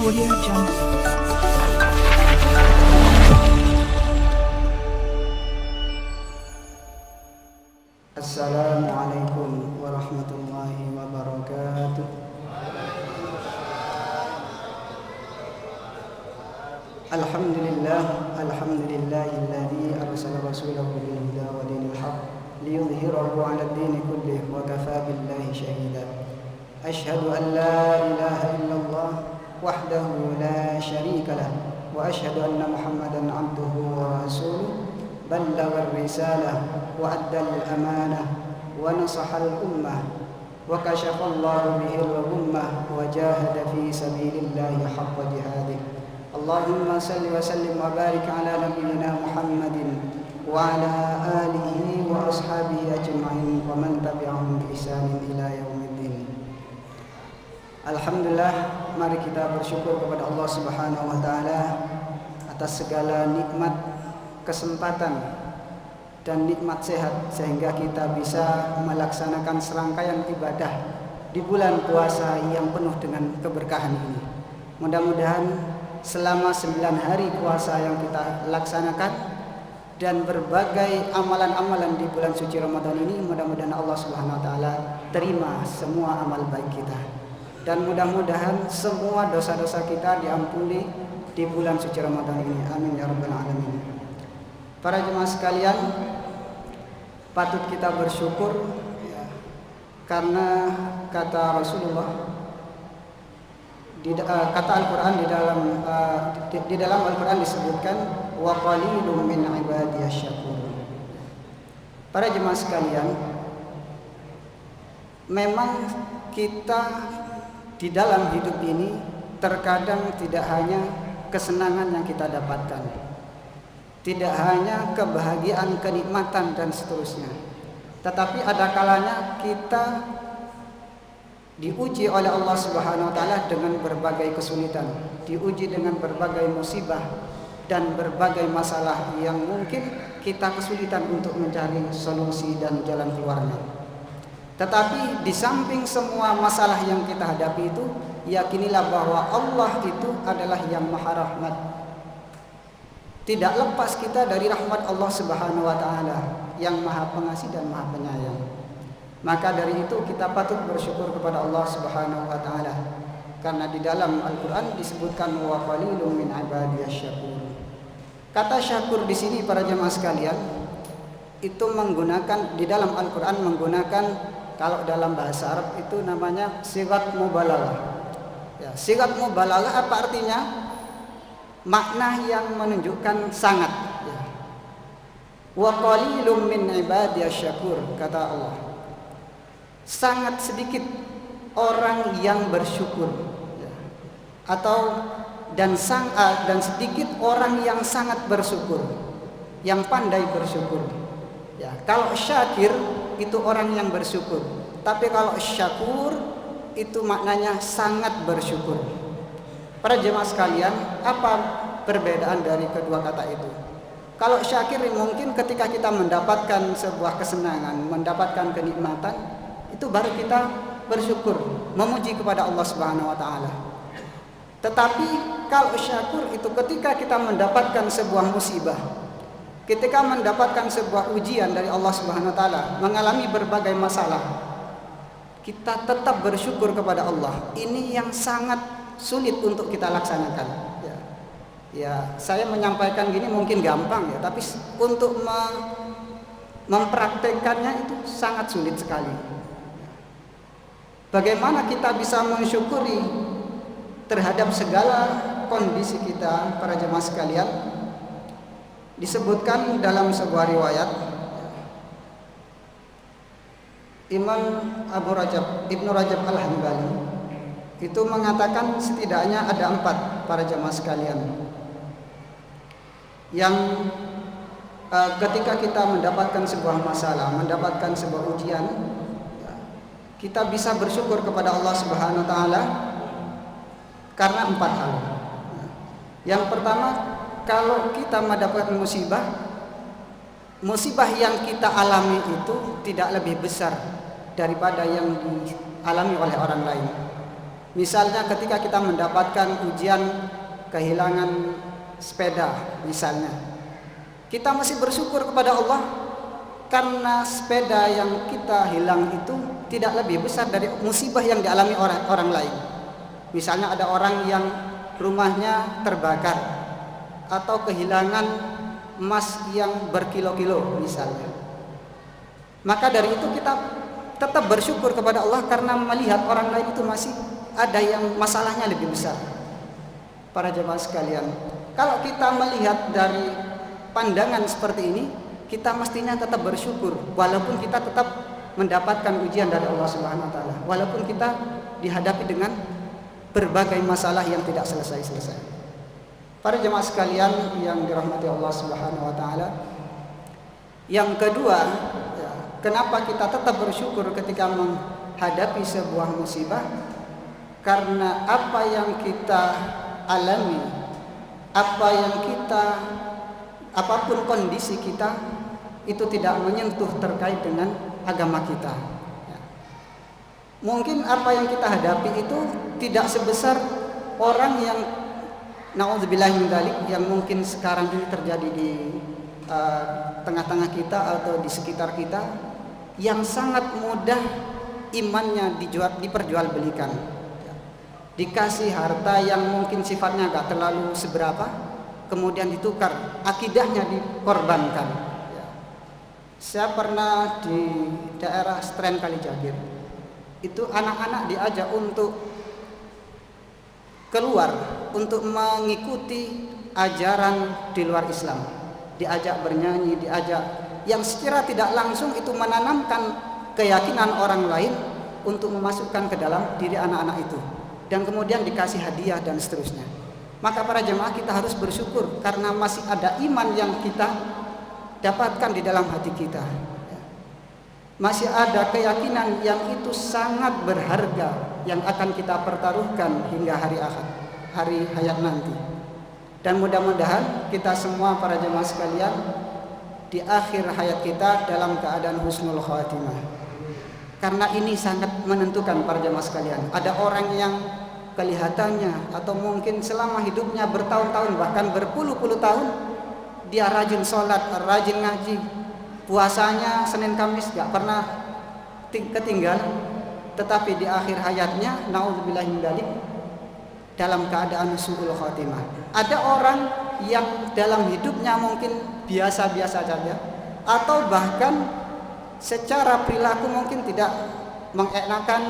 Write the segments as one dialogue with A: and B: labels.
A: Audio Jungle.
B: Assalamualaikum warahmatullahi wabarakatuh. Alhamdulillahilladzi arsala rasulahu bil huda wa dinil haqq liyudhhirahu 'ala ad-dini kullih wa kafaa billahi shahida. Asyhadu an la ilaha illallah wahdahu la syarika lah wa asyhadu anna Muhammadan 'abduhu wa rasuluh. Ballagha ar-risalah wa adda al-amanah wa nasaha al-ummah wa kashafa Allahu bihi al-ghummah wa jahada fi sabilillahi haqqa jihadih. Allahumma salli wa sallim wa barik ala nabiyyina Muhammadin wa ala alihi wa ashabihi ajma'in wa man tabi'ahum bi ihsanin ila yaumiddin. Alhamdulillah, mari kita bersyukur kepada Allah Subhanahu wa taala atas segala nikmat, kesempatan dan nikmat sehat sehingga kita bisa melaksanakan serangkaian ibadah di bulan puasa yang penuh dengan keberkahan ini. Mudah-mudahan selama 9 hari puasa yang kita laksanakan dan berbagai amalan-amalan di bulan suci Ramadan ini, mudah-mudahan Allah Subhanahu wa taala terima semua amal baik kita. Dan mudah-mudahan semua dosa-dosa kita diampuni di bulan suci Ramadan ini. Amin ya rabbal alamin. Para jemaah sekalian, patut kita bersyukur karena kata Rasulullah, kata Al-Quran di dalam Al-Quran disebutkan wa qalilun min ibadiyasy syakur. Para jemaah sekalian, memang kita di dalam hidup ini terkadang tidak hanya kesenangan yang kita dapatkan, tidak hanya kebahagiaan, kenikmatan dan seterusnya, tetapi ada kalanya kita diuji oleh Allah Subhanahu wa taala dengan berbagai kesulitan, diuji dengan berbagai musibah dan berbagai masalah yang mungkin kita kesulitan untuk mencari solusi dan jalan keluarnya. Tetapi di samping semua masalah yang kita hadapi itu, yakinilah bahwa Allah itu adalah yang Maha Rahmat. Tidak lepas kita dari rahmat Allah Subhanahu wa taala yang Maha Pengasih dan Maha Penyayang. Maka dari itu kita patut bersyukur kepada Allah Subhanahu wa taala karena di dalam Al-Qur'an disebutkan wa qalilun min ibadiyasy syakur. Kata syakur di sini para jemaah sekalian itu menggunakan, di dalam Al-Qur'an menggunakan, kalau dalam bahasa Arab itu namanya sigat mubalaghah. Ya, sigat mubalaghah apa artinya? Makna yang menunjukkan sangat. Ya. Wa qalilum min ibadiyasy syakur, kata Allah. Sangat sedikit orang yang bersyukur. Ya. Atau dan sedikit orang yang sangat bersyukur, yang pandai bersyukur. Ya, kalau syakir itu orang yang bersyukur, tapi kalau syakur itu maknanya sangat bersyukur. Para jemaah sekalian, apa perbedaan dari kedua kata itu? Kalau syakir mungkin ketika kita mendapatkan sebuah kesenangan, mendapatkan kenikmatan, itu baru kita bersyukur, memuji kepada Allah Subhanahu wa taala. Tetapi kalau syakur itu ketika kita mendapatkan sebuah musibah, ketika mendapatkan sebuah ujian dari Allah Subhanahu wa taala, mengalami berbagai masalah, kita tetap bersyukur kepada Allah. Ini yang sangat sulit untuk kita laksanakan. Ya, saya menyampaikan gini mungkin gampang ya, tapi untuk mempraktekkannya itu sangat sulit sekali. Bagaimana kita bisa mensyukuri terhadap segala kondisi kita, para jemaah sekalian? Disebutkan dalam sebuah riwayat, Imam Ibnu Rajab Al-Hambali itu mengatakan setidaknya ada 4, para jemaah sekalian, yang ketika kita mendapatkan sebuah masalah, mendapatkan sebuah ujian, kita bisa bersyukur kepada Allah Subhanahu wa taala karena 4 hal. Yang pertama, kalau kita mendapatkan musibah yang kita alami itu tidak lebih besar daripada yang dialami oleh orang lain. Misalnya ketika kita mendapatkan ujian kehilangan sepeda misalnya, kita masih bersyukur kepada Allah karena sepeda yang kita hilang itu tidak lebih besar dari musibah yang dialami orang lain. Misalnya ada orang yang rumahnya terbakar atau kehilangan emas yang berkilo-kilo misalnya. Maka dari itu kita tetap bersyukur kepada Allah karena melihat orang lain itu masih ada yang masalahnya lebih besar. Para jemaah sekalian, kalau kita melihat dari pandangan seperti ini, kita mestinya tetap bersyukur walaupun kita tetap mendapatkan ujian dari Allah Subhanahu wa taala, walaupun kita dihadapi dengan berbagai masalah yang tidak selesai-selesai. Para jemaah sekalian yang dirahmati Allah Subhanahu wa taala, yang kedua, kenapa kita tetap bersyukur ketika menghadapi sebuah musibah? Karena apa yang kita alami, apapun kondisi kita, itu tidak menyentuh terkait dengan agama kita. Mungkin apa yang kita hadapi itu tidak sebesar orang yang naudzubillah min dzalik, yang mungkin sekarang ini terjadi di tengah-tengah kita atau di sekitar kita, yang sangat mudah imannya diperjualbelikan, dikasih harta yang mungkin sifatnya gak terlalu seberapa, kemudian ditukar, akidahnya dikorbankan. Saya pernah di daerah Stren Kalijagir, itu anak-anak diajak untuk keluar untuk mengikuti ajaran di luar Islam, diajak bernyanyi, diajak yang secara tidak langsung itu menanamkan keyakinan orang lain untuk memasukkan ke dalam diri anak-anak itu, dan kemudian dikasih hadiah dan seterusnya. Maka para jemaah, kita harus bersyukur karena masih ada iman yang kita dapatkan di dalam hati kita. Masih ada keyakinan yang itu sangat berharga yang akan kita pertaruhkan hingga hari akhir, hari hayat nanti. Dan mudah-mudahan kita semua para jemaah sekalian di akhir hayat kita dalam keadaan husnul khatimah. Karena ini sangat menentukan para jemaah sekalian. Ada orang yang kelihatannya atau mungkin selama hidupnya bertahun-tahun bahkan berpuluh-puluh tahun dia rajin sholat, rajin ngaji, puasanya Senin Kamis gak pernah ketinggalan, tetapi di akhir hayatnya naudzubillah min dzalik dalam keadaan su'ul khatimah. Ada orang yang dalam hidupnya mungkin biasa-biasa saja, atau bahkan secara perilaku mungkin tidak mengenakan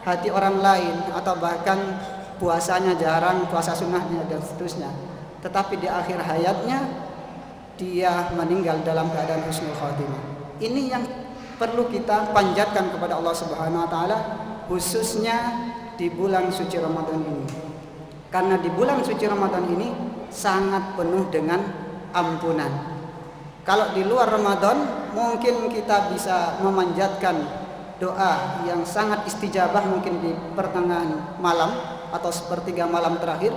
B: hati orang lain, atau bahkan puasanya jarang, puasa sunnahnya dan seterusnya, tetapi di akhir hayatnya dia meninggal dalam keadaan husnul khatimah. Ini yang perlu kita panjatkan kepada Allah Subhanahu wa taala, khususnya di bulan suci Ramadan ini. Karena di bulan suci Ramadan ini sangat penuh dengan ampunan. Kalau di luar Ramadan mungkin kita bisa memanjatkan doa yang sangat istijabah mungkin di pertengahan malam atau sepertiga malam terakhir.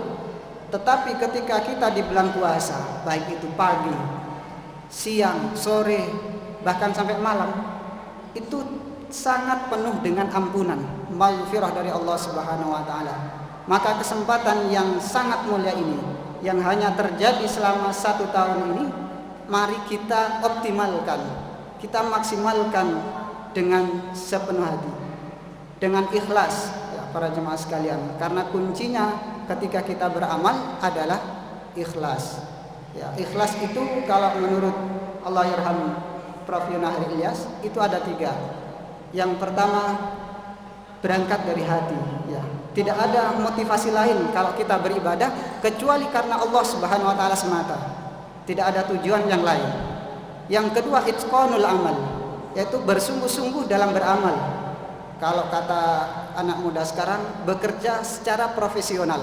B: Tetapi ketika kita di bulan puasa, baik itu pagi, siang, sore, bahkan sampai malam, itu sangat penuh dengan ampunan, maghfirah dari Allah Subhanahu wa taala. Maka kesempatan yang sangat mulia ini, yang hanya terjadi selama 1 tahun ini, mari kita optimalkan, kita maksimalkan dengan sepenuh hati, dengan ikhlas, ya, para jemaah sekalian. Karena kuncinya ketika kita beramal adalah ikhlas. Ya, ikhlas itu kalau menurut Allahyarham Prof. Yunahri Ilyas itu ada 3. Yang pertama, berangkat dari hati. Ya, tidak ada motivasi lain kalau kita beribadah kecuali karena Allah Subhanahu wa taala semata. Tidak ada tujuan yang lain. Yang kedua, itqanul amal, yaitu bersungguh-sungguh dalam beramal. Kalau kata anak muda sekarang, bekerja secara profesional.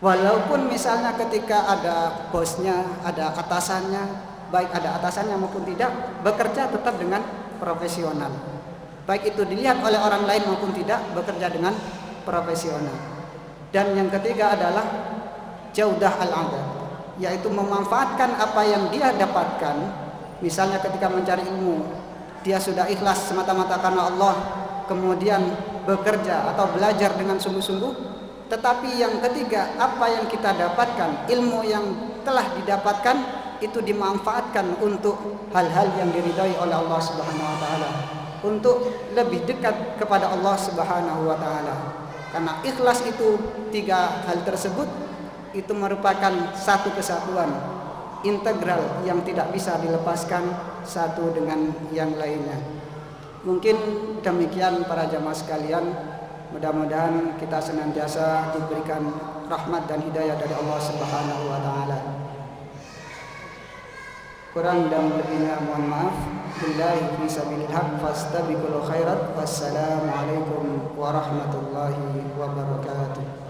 B: Walaupun misalnya ketika ada bosnya, ada atasannya, baik ada atasannya maupun tidak, bekerja tetap dengan profesional. Baik itu dilihat oleh orang lain maupun tidak, bekerja dengan profesional. Dan yang ketiga adalah jaudah al-adab, yaitu memanfaatkan apa yang dia dapatkan. Misalnya ketika mencari ilmu, dia sudah ikhlas semata-mata karena Allah, kemudian bekerja atau belajar dengan sungguh-sungguh. Tetapi yang ketiga, apa yang kita dapatkan, ilmu yang telah didapatkan itu dimanfaatkan untuk hal-hal yang diridhai oleh Allah Subhanahu wa taala, untuk lebih dekat kepada Allah Subhanahu wa taala. Karena ikhlas itu, tiga hal tersebut itu merupakan satu kesatuan integral yang tidak bisa dilepaskan satu dengan yang lainnya. Mungkin demikian para jamaah sekalian. Mudah-mudahan kita senantiasa diberikan rahmat dan hidayah dari Allah Subhanahu wa taala. Kurang dan lebihnya mohon maaf. Billahi fi sabilil haq fastabiqul khairat. Wassalamualaikum warahmatullahi wabarakatuh.